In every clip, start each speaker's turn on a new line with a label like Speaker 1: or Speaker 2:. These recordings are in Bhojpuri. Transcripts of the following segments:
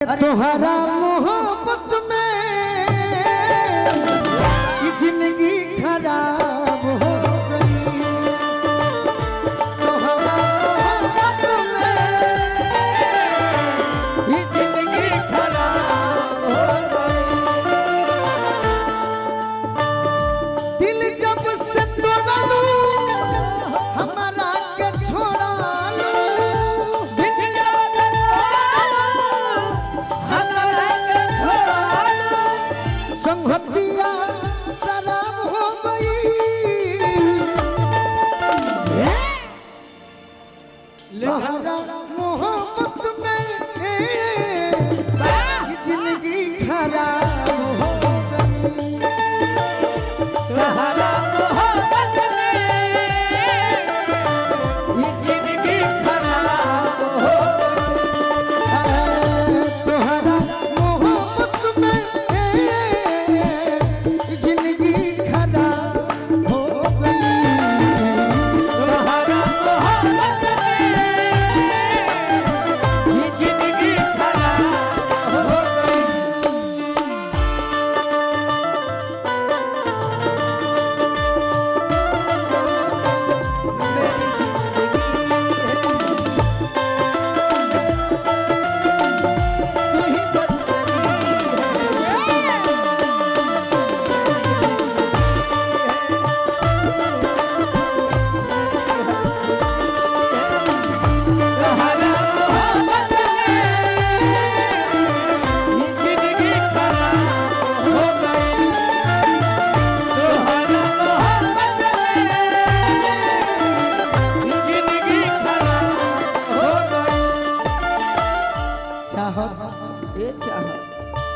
Speaker 1: तोहरा मोहब्बत में ये जिंदगी खराब हो गई। तोहरा मोहब्बत में ये जिंदगी खराब हो गई। दिल जब से तोड़ा लू हमारा के छोड़ा लू। दिल जब से तोड़ा लू हमारा के छोड़ा लू। संगतिया शराब हो गई। तोहरा मोहब्बत में ये जिंदगी खराब हो गई। तोहरा मोहब्बत में ये जिंदगी खराब हो गई। तोहरा मोहब्बत में ये जिंदगी खराब हो गई। तोहरा मोहब्बत में ये जिंदगी खराब हो गई।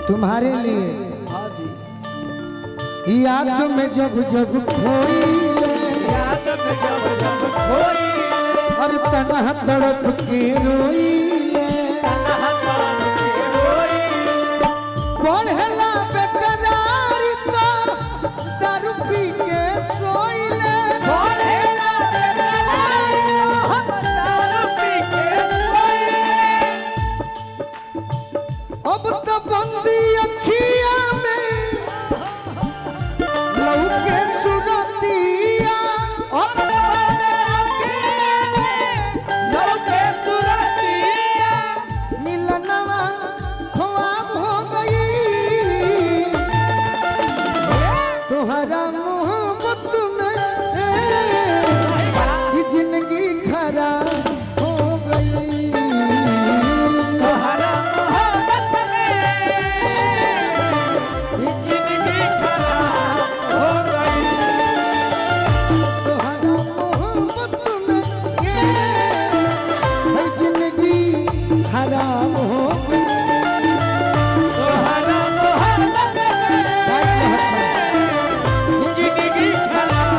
Speaker 1: तुम्हारे लिए याद में जब जब खोई और तन्हा तड़प के रोई पढ़ला बेकरार तो दारू पी के सोइले। अब तो बंदी अखिया में लौके सुरतिया। अब तो बंदी अखिया में लौके सुरतिया। मिलनवा ख्वाब हो गई। तोहरा मोहब्बत में ये जिंदगी खराब हो गई। तोहरा खराब हो गई। तोहरा मोहब्बत में जिंदगी खराब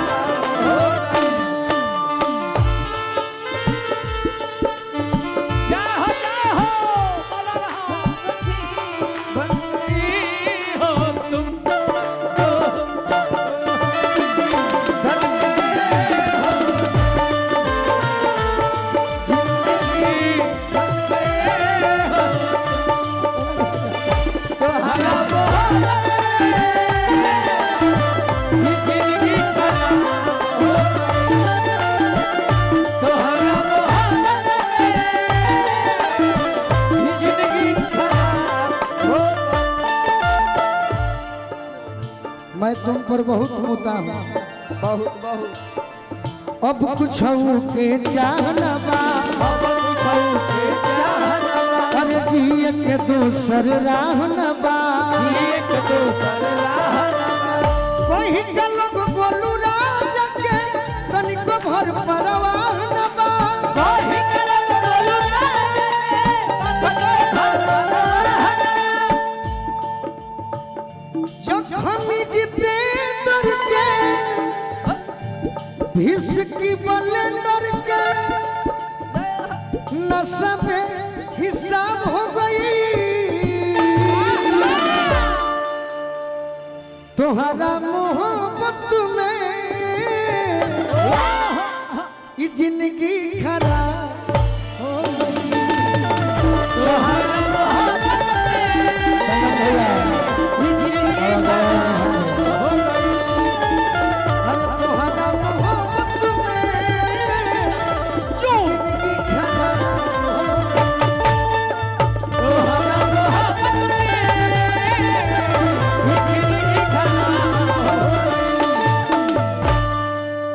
Speaker 1: हो गई। जाहो जाहो बंदी हो तुम तो मैं तुम पर बहुत मुता हूँ, बहुत बहुत। अब कुछ के चाहना बा, अरे जिए के दूसर राह न बा। वही के लोग बोलू राजा के तनिको भर परवाह न बा। वही के लोग बोलू राजा के तनिको भर परवाह न बा। जब हम जीते डर के हिसकी बलेंडर के नशा में हिसाब हो गई। तोहरा मोहब्बत में ये जिंदगी